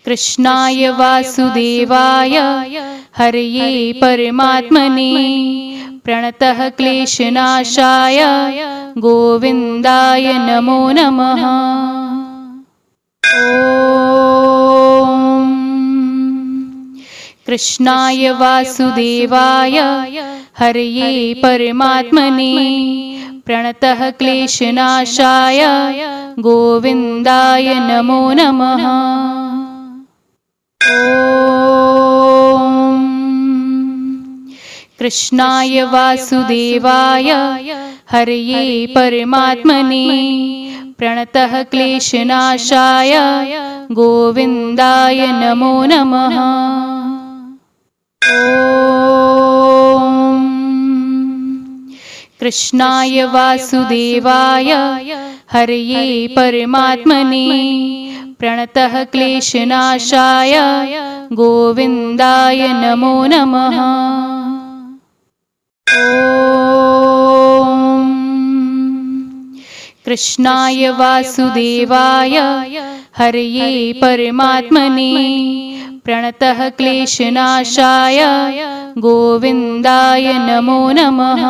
कृष्णाय वासुदेवाय हरये परमात्मने प्रणतः क्लेशनाशाय गोविन्दाय नमो नमः। ॐ कृष्णाय वासुदेवाय हरये परमात्मने प्रणतः क्लेशनाशाय गोविन्दाय नमो नमः। ॐ कृष्णाय वासुदेवाय हरये परमात्मने प्रणतः क्लेशनाशाय गोविन्दाय नमो नमः। ॐ कृष्णाय वासुदेवाय हरये परमात्मने प्रणतः क्लेशनाशाय गोविन्दाय नमो नमः। ॐ कृष्णाय वासुदेवाय हरये परमात्मने प्रणतः क्लेशनाशाय गोविन्दाय नमो नमः।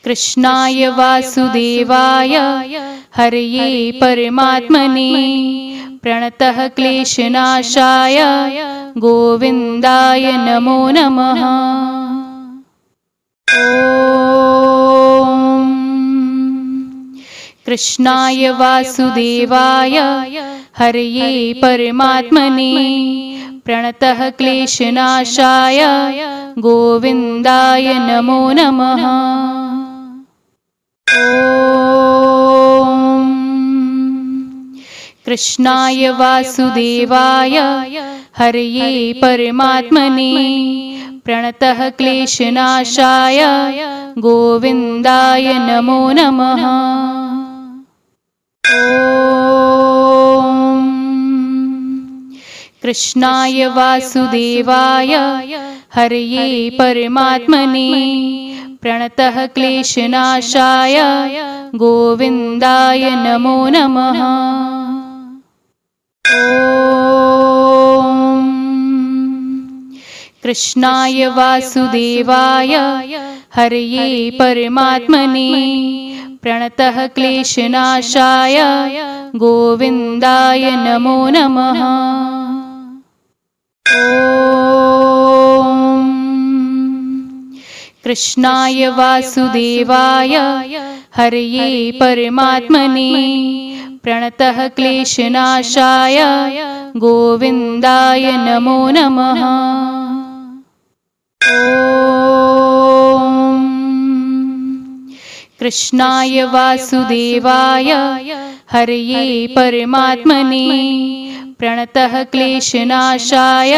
कृष्णाय वासुदेवाय हरये परमात्मने प्रणतः क्लेशनाशाय गोविन्दाय नमो नमः। ॐ कृष्णाय वासुदेवाय हरये परमात्मने प्रणतः क्लेशनाशाय गोविन्दाय नमो नमः। ॐ कृष्णाय वासुदेवाय हरये परमात्मने प्रणतः क्लेशनाशाय गोविन्दाय नमो नमः। ॐ कृष्णाय वासुदेवाय हरये परमात्मने प्रणतः क्लेशनाशाय गोविन्दाय नमो नमः। ॐ कृष्णाय वासुदेवाय हरये परमात्मने प्रणतः क्लेशनाशाय गोविन्दाय नमो नमः। ॐ कृष्णाय वासुदेवाय हरये परमात्मने प्रणतः क्लेशनाशाय गोविन्दाय नमो नमः। ॐ कृष्णाय वासुदेवाय हरये परमात्मने प्रणतः क्लेशनाशाय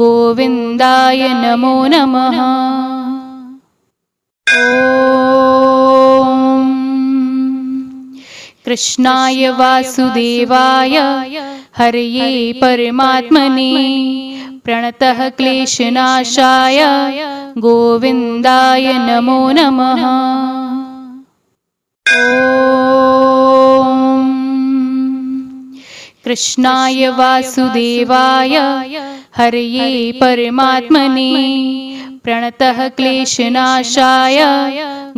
गोविन्दाय नमो नमः। ॐ कृष्णाय वासुदेवाय हरये परमात्मने प्रणतः क्लेशनाशाय गोविन्दाय नमो नमः। ॐ कृष्णाय वासुदेवाय हरये परमात्मने प्रणतः क्लेशनाशाय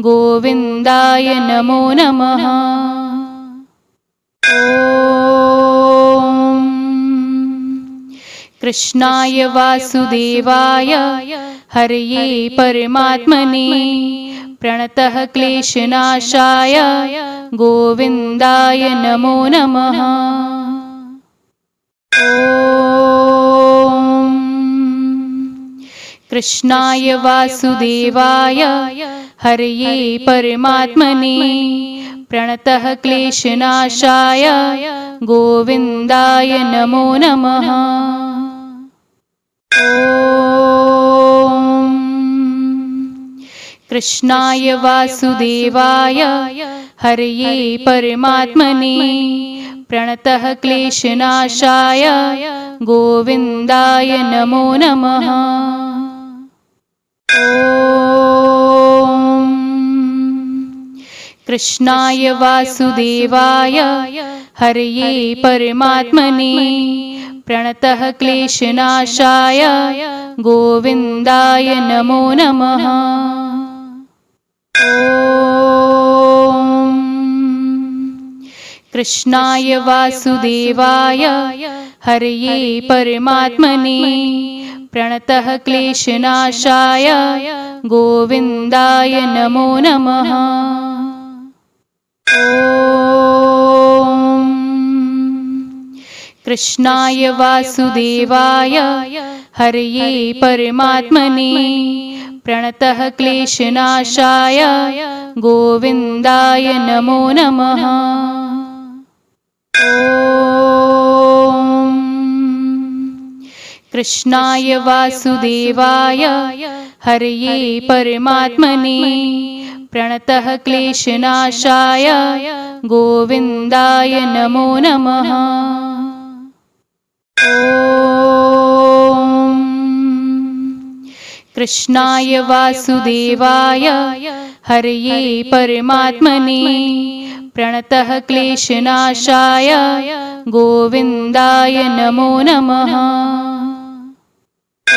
गोविन्दाय नमो नमः। ॐ कृष्णाय वासुदेवाय हरये परमात्मने प्रणतः क्लेशनाशाय गोविन्दाय नमो नमः। ॐ कृष्णाय वासुदेवाय हरये परमात्मने प्रणतः क्लेशनाशाय गोविन्दाय नमो नमः। ॐ कृष्णाय वासुदेवाय हरये परमात्मने प्रणतः क्लेशनाशाय गोविन्दाय नमो नमः। ॐ कृष्णाय वासुदेवाय हरये परमात्मने प्रणतः क्लेशनाशाय गोविन्दाय नमो नमः। ॐ कृष्णाय वासुदेवाय हरये परमात्मने प्रणतः क्लेशनाशाय गोविन्दाय नमो नमः। ॐ कृष्णाय वासुदेवाय हरये परमात्मने प्रणतः क्लेशनाशाय गोविन्दाय नमो नमः। ॐ कृष्णाय वासुदेवाय हरये परमात्मने प्रणतः क्लेशनाशाय गोविन्दाय नमो नमः। ॐ कृष्णाय वासुदेवाय हरये परमात्मने प्रणतः क्लेशनाशाय गोविन्दाय नमो नमः। ॐ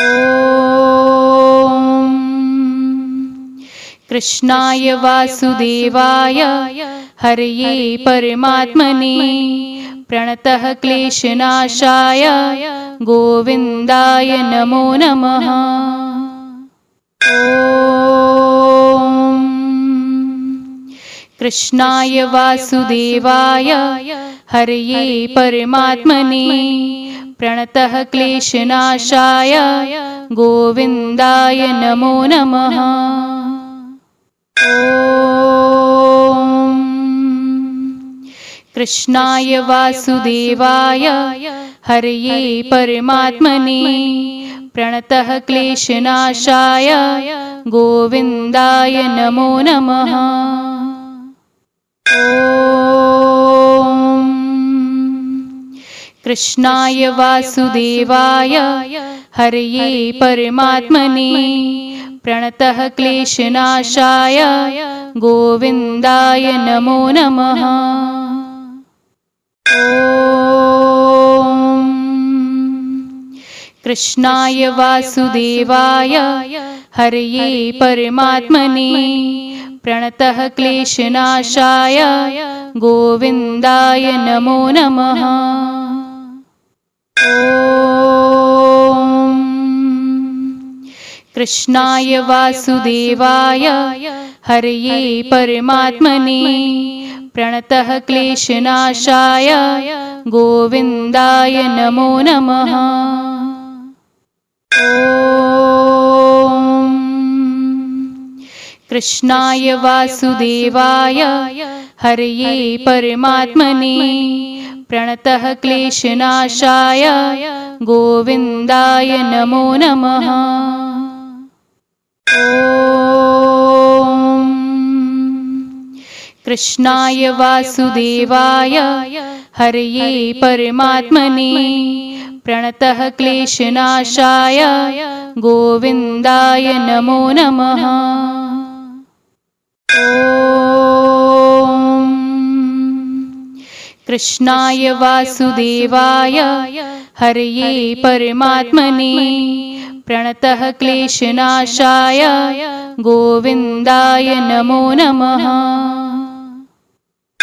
कृष्णाय वासुदेवाय हरये परमात्मने प्रणतः क्लेशनाशाय गोविन्दाय नमो नमः। ॐ कृष्णाय वासुदेवाय हरये परमात्मने प्रणतः क्लेशनाशाय गोविन्दाय नमो नमः। ॐ कृष्णाय वासुदेवाय हरये परमात्मने प्रणतः क्लेशनाशाय गोविन्दाय नमो नमः। ॐ कृष्णाय वासुदेवाय हरये परमात्मने प्रणतः क्लेशनाशाय गोविन्दाय नमो नमः। ॐ कृष्णाय वासुदेवाय हरये परमात्मने प्रणतः क्लेशनाशाय गोविन्दाय नमो नमः। ॐ कृष्णाय वासुदेवाय हरये परमात्मने प्रणतः क्लेशनाशाय गोविन्दाय नमो नमः। ॐ कृष्णाय वासुदेवाय हरये परमात्मने प्रणतः क्लेशनाशाय गोविन्दाय नमो नमः। ॐ कृष्णाय वासुदेवाय हरये परमात्मने प्रणतः क्लेशनाशाय गोविन्दाय नमो नमः। ॐ कृष्णाय वासुदेवाय हरये परमात्मने प्रणतः क्लेशनाशाय गोविन्दाय नमो नमः। ॐ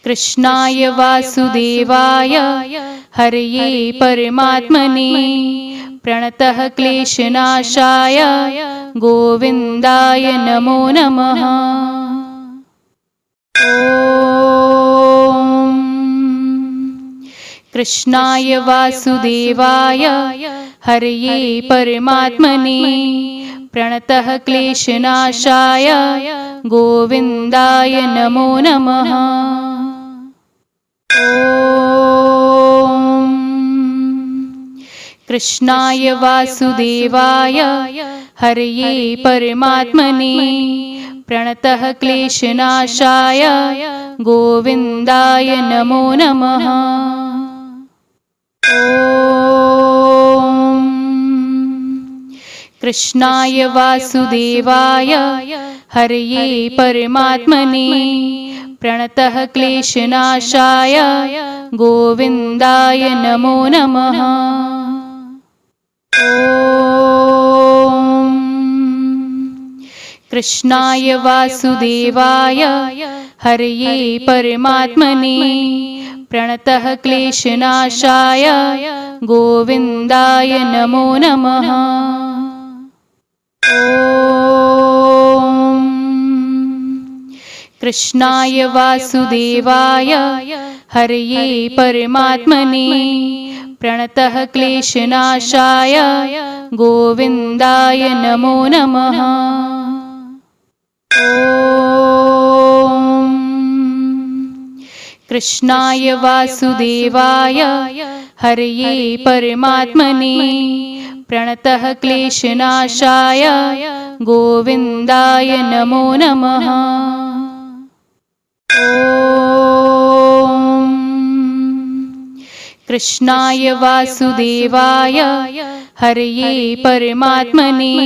कृष्णाय वासुदेवाय हरये परमात्मने प्रणतः क्लेशनाशाय गोविन्दाय नमो नमः। ॐ कृष्णाय वासुदेवाय हरये परमात्मने प्रणतः क्लेशनाशाय गोविन्दाय नमो नमः। ॐ कृष्णाय वासुदेवाय हरये परमात्मने प्रणतः क्लेशनाशाय गोविन्दाय नमो नमः। ॐ कृष्णाय वासुदेवाय हरये परमात्मने प्रणतः क्लेशनाशाय गोविन्दाय नमो नमः। ॐ कृष्णाय वासुदेवाय हरये परमात्मने प्रणतः क्लेशनाशाय गोविन्दाय नमो नमः। ॐ कृष्णाय वासुदेवाय हरये परमात्मने प्रणतः क्लेशनाशाय गोविन्दाय नमो नमः। ॐ कृष्णाय वासुदेवाय हरये परमात्मने प्रणतः क्लेशनाशाय गोविन्दाय नमो नमः। ॐ कृष्णाय वासुदेवाय हरये परमात्मने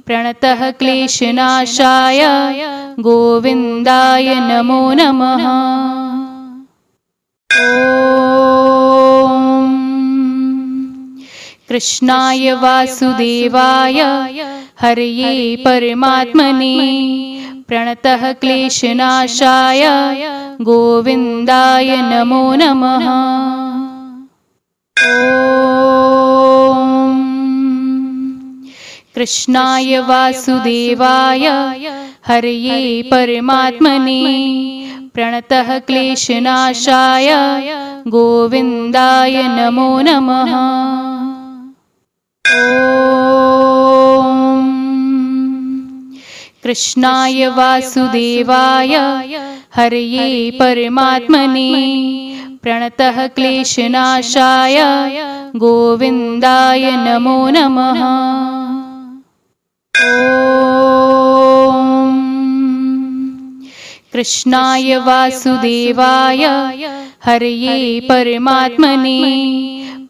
प्रणतः क्लेशनाशाय गोविन्दाय नमो नमः। ॐ कृष्णाय वासुदेवाय हरये परमात्मने प्रणतः क्लेशनाशाय गोविन्दाय नमो नमः। ॐ कृष्णाय वासुदेवाय हरये परमात्मने प्रणतः क्लेशनाशाय गोविन्दाय नमो नमः। ॐ कृष्णाय वासुदेवाय हरये परमात्मने प्रणतः क्लेशनाशाय गोविन्दाय नमो नमः। ॐ कृष्णाय वासुदेवाय हरये परमात्मने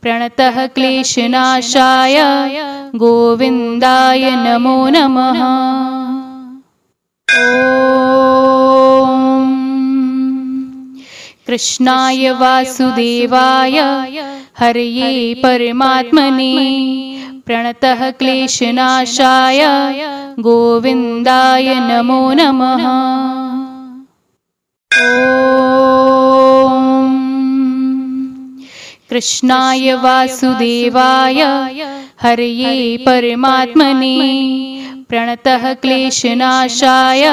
प्रणतः क्लेशनाशाय गोविन्दाय नमो नमः। ॐ कृष्णाय वासुदेवाय हरये परमात्मने प्रणतः क्लेशनाशाय गोविन्दाय नमो नमः। ॐ कृष्णाय वासुदेवाय हरये परमात्मने प्रणतः क्लेशनाशाय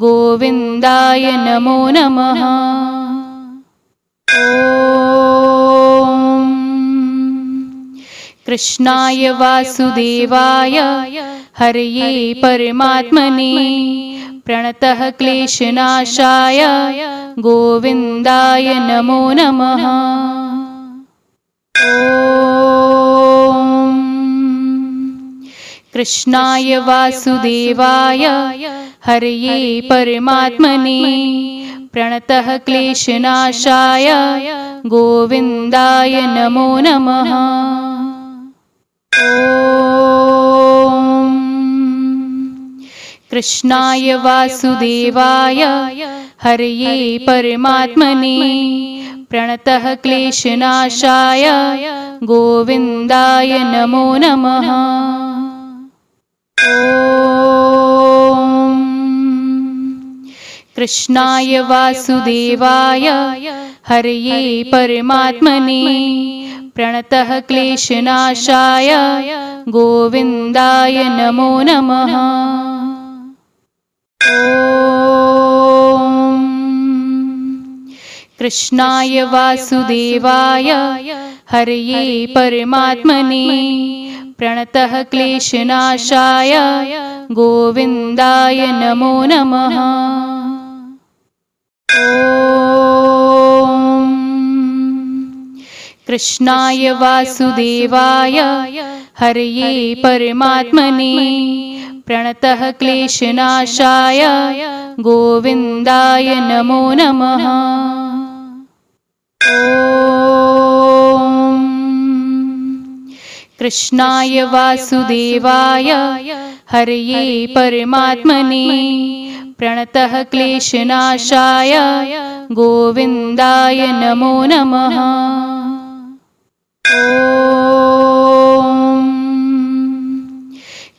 गोविन्दाय नमो नमः। ॐ कृष्णाय वासुदेवाय हरये परमात्मने प्रणतः क्लेशनाशाय गोविन्दाय नमो नमः। ॐ कृष्णाय वासुदेवाय हरये परमात्मने प्रणतः क्लेशनाशाय गोविन्दाय नमो नमः। ॐ कृष्णाय वासुदेवाय हरये परमात्मने प्रणतः क्लेशनाशाय गोविन्दाय नमो नमः। ॐ कृष्णाय वासुदेवाय हरये परमात्मने प्रणतः क्लेशनाशाय गोविन्दाय नमो नमः। ॐ कृष्णाय वासुदेवाय हरये परमात्मने प्रणतः क्लेशनाशाय गोविन्दाय नमो नमः। ॐ कृष्णाय वासुदेवाय हरये परमात्मने प्रणतः क्लेशनाशाय गोविन्दाय नमो नमः। ॐ कृष्णाय वासुदेवाय हरये परमात्मने प्रणतः क्लेशनाशाय गोविन्दाय नमो नमः। ॐ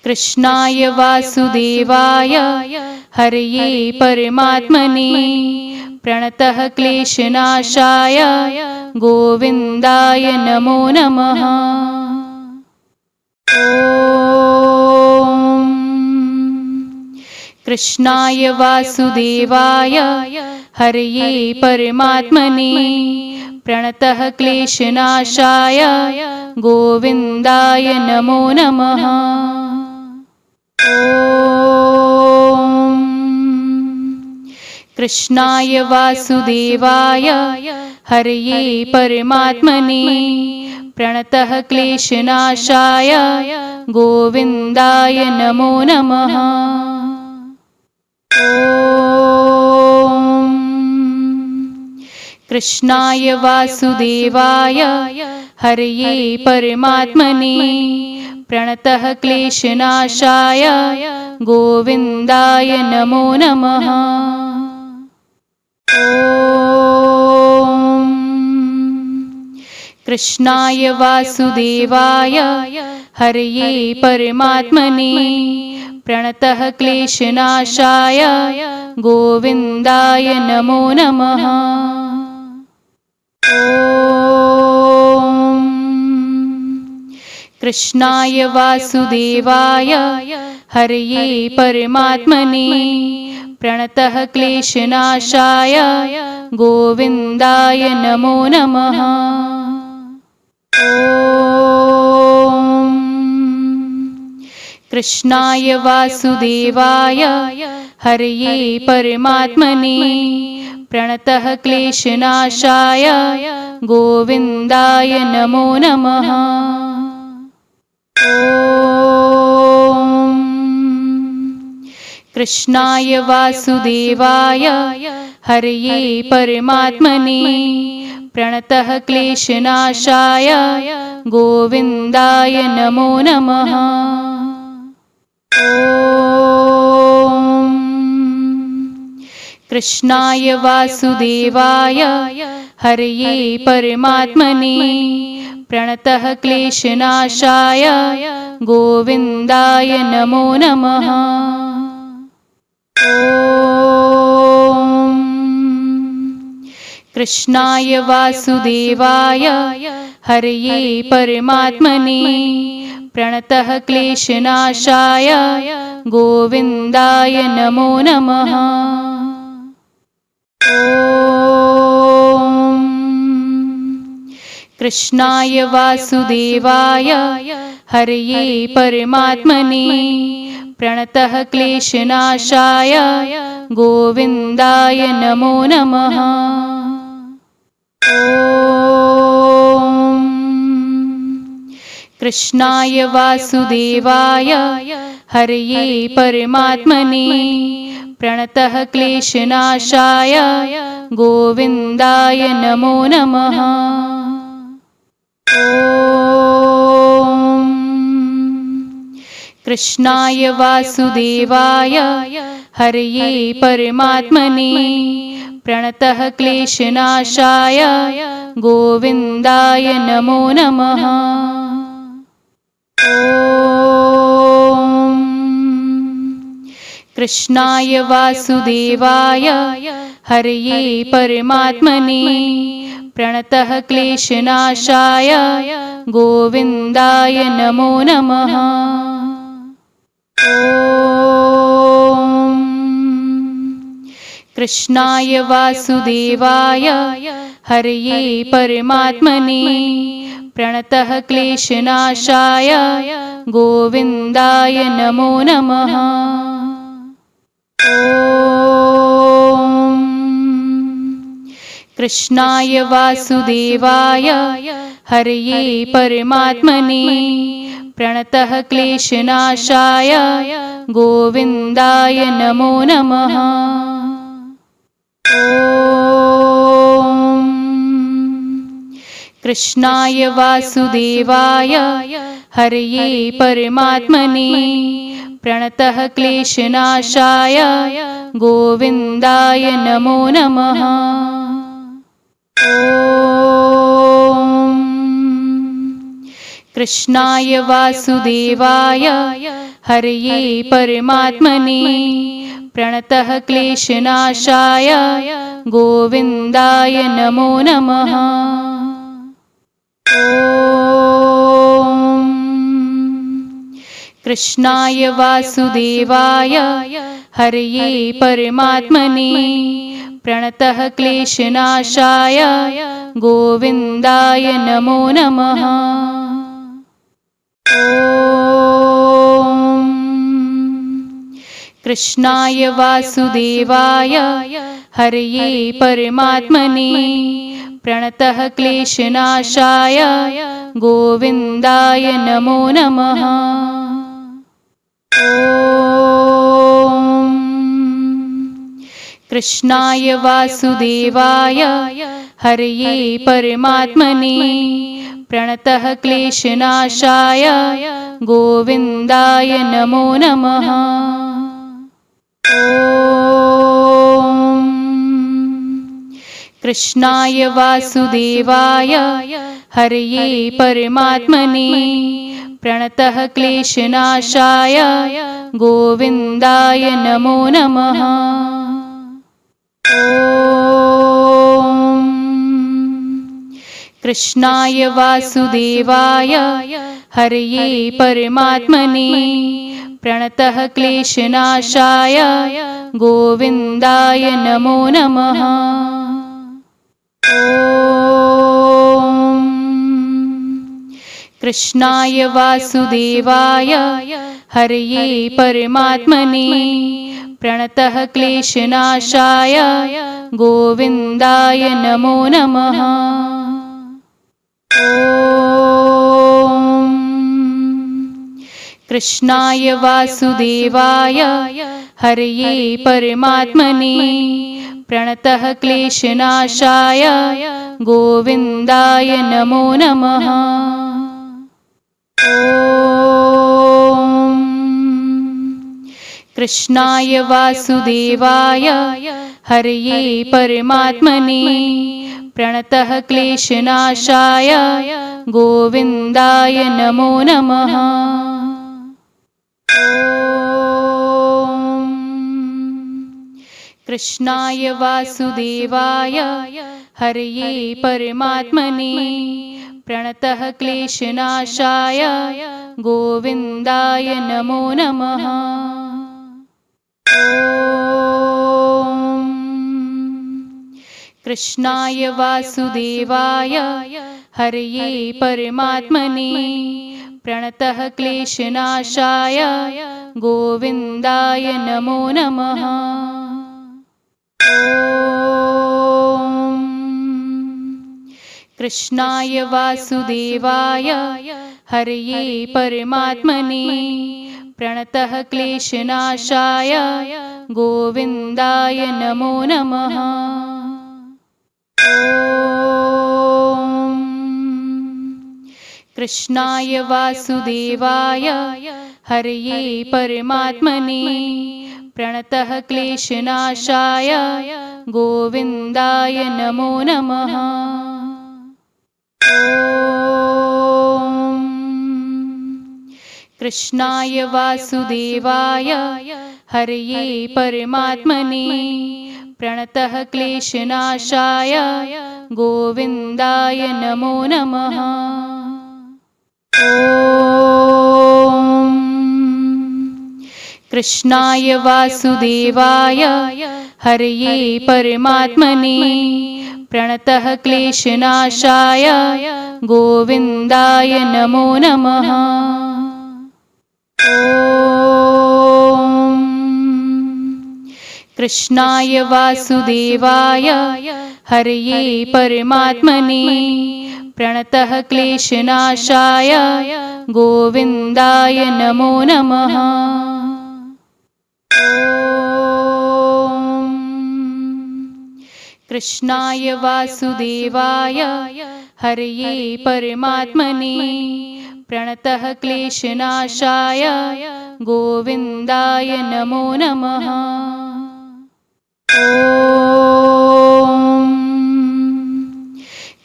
कृष्णाय वासुदेवाय हरये परमात्मने प्रणतः क्लेशनाशाय गोविन्दाय नमो नमः। ॐ कृष्णाय वासुदेवाय हरये परमात्मने प्रणतः क्लेशनाशाय गोविन्दाय नमो नमः। ॐ कृष्णाय वासुदेवाय हरये परमात्मने प्रणतः क्लेशनाशाय गोविन्दाय नमो नमः। ॐ कृष्णाय वासुदेवाय हरये परमात्मने प्रणतः क्लेशनाशाय गोविन्दाय नमो नमः। ॐ कृष्णाय वासुदेवाय हरये परमात्मने प्रणतः क्लेशनाशाय गोविन्दाय नमो नमः। ॐ कृष्णाय वासुदेवाय हरये परमात्मने प्रणतः क्लेशनाशाय गोविन्दाय नमो नमः। ॐ कृष्णाय वासुदेवाय हरये परमात्मने प्रणतः क्लेशनाशाय गोविन्दाय नमो नमः। ॐ कृष्णाय वासुदेवाय हरये परमात्मने प्रणतः क्लेशनाशाय गोविन्दाय नमो नमः। ॐ कृष्णाय वासुदेवाय हरये परमात्मने प्रणतः क्लेशनाशाय गोविन्दाय नमो नमः। ॐ कृष्णाय वासुदेवाय हरये परमात्मने प्रणतः क्लेशनाशाय गोविन्दाय नमो नमः। ॐ कृष्णाय वासुदेवाय हरये परमात्मने प्रणतः क्लेशनाशाय गोविन्दाय नमो नमः। ॐ कृष्णाय वासुदेवाय हरये परमात्मने प्रणतः क्लेशनाशाय गोविन्दाय नमो नमः। ॐ कृष्णाय वासुदेवाय हरये परमात्मने प्रणतः क्लेशनाशाय गोविन्दाय नमो नमः। ॐ कृष्णाय वासुदेवाय हरये परमात्मने प्रणतः क्लेशनाशाय गोविन्दाय नमो नमः। ॐ कृष्णाय वासुदेवाय हरये परमात्मने प्रणतः क्लेशनाशाय गोविन्दाय नमो नमः। ॐ कृष्णाय वासुदेवाय हरये परमात्मने प्रणतः क्लेशनाशाय गोविन्दाय नमो नमः। ॐ कृष्णाय वासुदेवाय हरये परमात्मने प्रणतः क्लेशनाशाय गोविन्दाय नमो नमः। ॐ कृष्णाय वासुदेवाय हरये परमात्मने प्रणतः क्लेशनाशाय गोविन्दाय नमो नमः। ॐ कृष्णाय वासुदेवाय हरये परमात्मने प्रणतः क्लेशनाशाय गोविन्दाय नमो नमः। ॐ कृष्णाय वासुदेवाय हरये परमात्मने प्रणतः क्लेशनाशाय गोविन्दाय नमो नमः। ॐ कृष्णाय वासुदेवाय हरये परमात्मने प्रणतः क्लेशनाशाय गोविन्दाय नमो नमः। ॐ कृष्णाय वासुदेवाय हरये परमात्मने प्रणतः क्लेशनाशाय गोविन्दाय नमो नमः। ॐ कृष्णाय वासुदेवाय हरये परमात्मने प्रणतः क्लेशनाशाय गोविन्दाय नमो नमः। ॐ कृष्णाय वासुदेवाय हरये परमात्मने प्रणतः क्लेशनाशाय गोविन्दाय नमो नमः। ॐ कृष्णाय वासुदेवाय हरये परमात्मने प्रणतः क्लेशनाशाय गोविन्दाय नमो नमः। ॐ कृष्णाय वासुदेवाय हरये परमात्मने प्रणतः क्लेशनाशाय गोविन्दाय नमो नमः। ॐ कृष्णाय वासुदेवाय हरये परमात्मने प्रणतः क्लेशनाशाय गोविन्दाय नमो नमः। ॐ कृष्णाय वासुदेवाय हरये परमात्मने प्रणतः क्लेशनाशाय गोविन्दाय नमो नमः। ॐ कृष्णाय वासुदेवाय हरये परमात्मने प्रणतः क्लेशनाशाय गोविन्दाय नमो नमः। ॐ कृष्णाय वासुदेवाय हरये परमात्मने प्रणतः क्लेशनाशाय गोविन्दाय नमो नमः। ॐ कृष्णाय वासुदेवाय हरये परमात्मने प्रणतः क्लेशनाशाय गोविन्दाय नमो नमः। ॐ कृष्णाय वासुदेवाय हरये परमात्मने प्रणतः क्लेशनाशाय गोविन्दाय नमो नमः। ॐ कृष्णाय वासुदेवाय हरये परमात्मने प्रणतः क्लेशनाशाय गोविन्दाय नमो नमः। ॐ कृष्णाय वासुदेवाय हरये परमात्मने प्रणतः क्लेशनाशाय गोविन्दाय नमो नमः। ॐ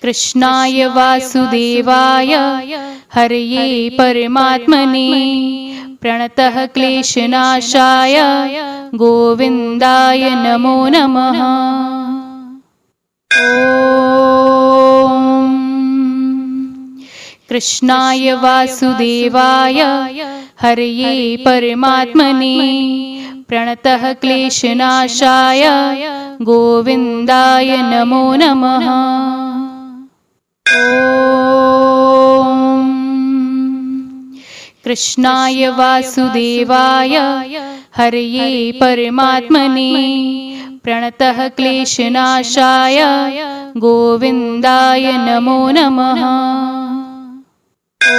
कृष्णाय वासुदेवाय हरये परमात्मने प्रणतः क्लेशनाशाय गोविन्दाय नमो नमः। ॐ कृष्णाय वासुदेवाय हरये परमात्मने प्रणतः क्लेशनाशाय गोविन्दाय नमो नमः। ॐ कृष्णाय वासुदेवाय हरये परमात्मने प्रणतः क्लेशनाशाय गोविन्दाय नमो नमः। ॐ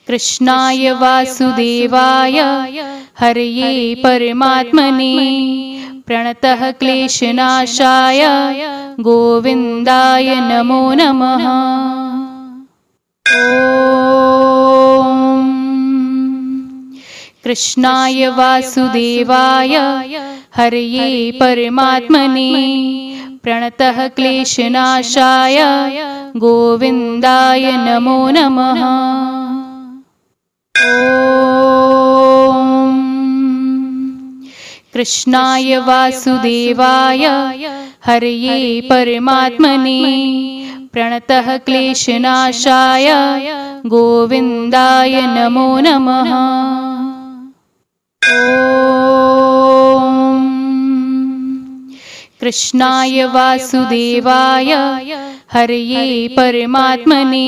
कृष्णाय वासुदेवाय हरये परमात्मने प्रणतः क्लेशनाशाय गोविन्दाय नमो नमः। ॐ कृष्णाय वासुदेवाय हरये परमात्मने प्रणतः क्लेशनाशाय गोविन्दाय नमो नमः। ॐ कृष्णाय वासुदेवाय हरये परमात्मने प्रणतः क्लेशनाशाय गोविन्दाय नमो नमः। ॐ कृष्णाय वासुदेवाय हरये परमात्मने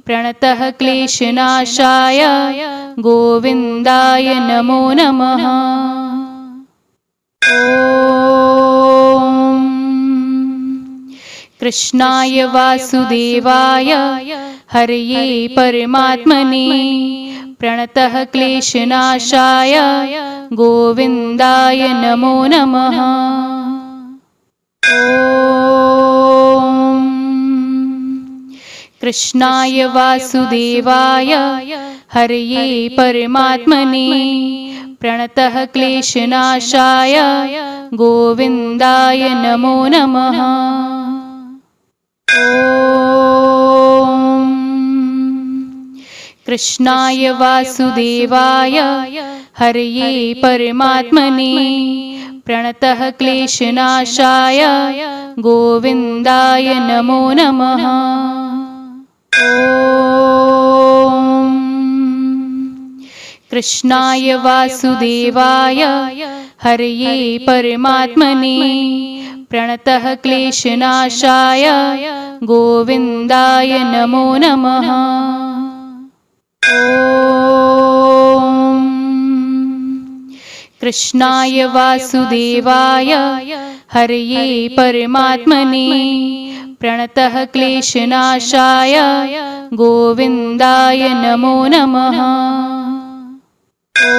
प्रणतः क्लेशनाशाय गोविन्दाय नमो नमः। ॐ कृष्णाय वासुदेवाय हरये परमात्मने प्रणतः क्लेशनाशाय गोविन्दाय नमो नमः। ॐ कृष्णाय वासुदेवाय हरये परमात्मने प्रणतः क्लेशनाशाय गोविन्दाय नमो नमः। ॐ कृष्णाय वासुदेवाय हरये परमात्मने प्रणतः क्लेशनाशाय गोविन्दाय नमो नमः। ॐ कृष्णाय वासुदेवाय हरये परमात्मने प्रणतः क्लेशनाशाय गोविन्दाय नमो नमः। ॐ कृष्णाय वासुदेवाय हरये परमात्मने प्रणतः क्लेशनाशाय गोविन्दाय नमो नमः। ॐ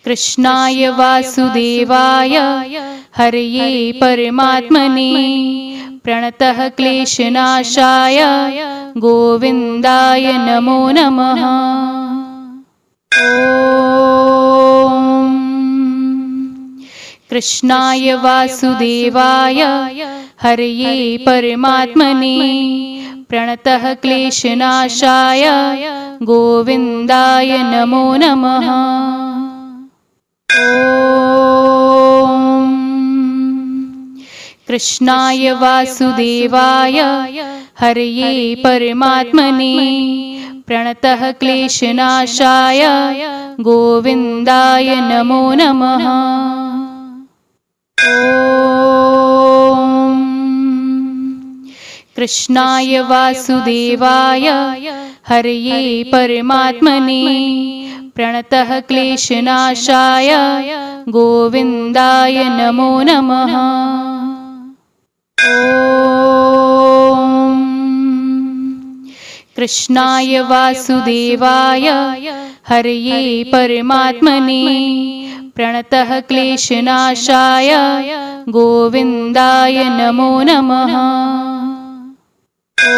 कृष्णाय वासुदेवाय हरये परमात्मने प्रणतः क्लेशनाशाय गोविन्दाय नमो नमः। ॐ कृष्णाय वासुदेवाय हरये परमात्मने प्रणतः क्लेशनाशाय गोविन्दाय नमो नमः। ॐ कृष्णाय वासुदेवाय हरये परमात्मने प्रणतः क्लेशनाशाय गोविन्दाय नमो नमः। ॐ कृष्णाय वासुदेवाय हरये परमात्मने प्रणतः क्लेशनाशाय गोविन्दाय नमो नमः। ॐ कृष्णाय वासुदेवाय हरये परमात्मने प्रणतः क्लेशनाशाय गोविन्दाय नमो नमः। ॐ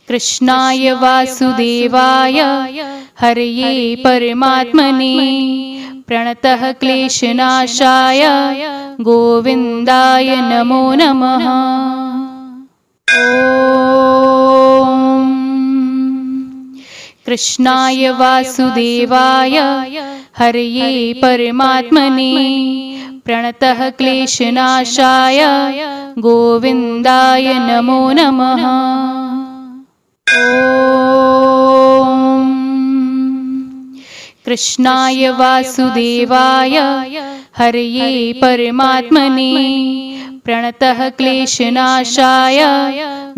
कृष्णाय वासुदेवाय हरये परमात्मने प्रणतः क्लेशनाशाय गोविन्दाय नमो नमः। ॐ कृष्णाय वासुदेवाय हरये परमात्मने प्रणतः क्लेशनाशाय गोविन्दाय नमो नमः। ॐ कृष्णाय वासुदेवाय हरये परमात्मने प्रणतः क्लेशनाशाय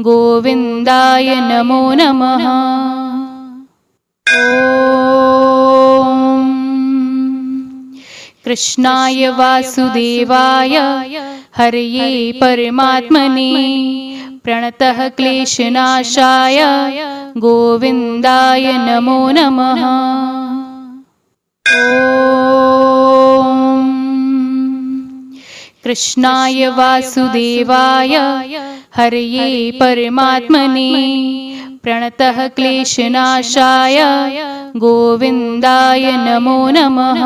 गोविन्दाय नमो नमः। ॐ कृष्णाय वासुदेवाय हरये परमात्मने प्रणतः क्लेशनाशाय गोविन्दाय नमो नमः। ॐ कृष्णाय वासुदेवाय हरये परमात्मने प्रणतः क्लेशनाशाय गोविन्दाय नमो नमः।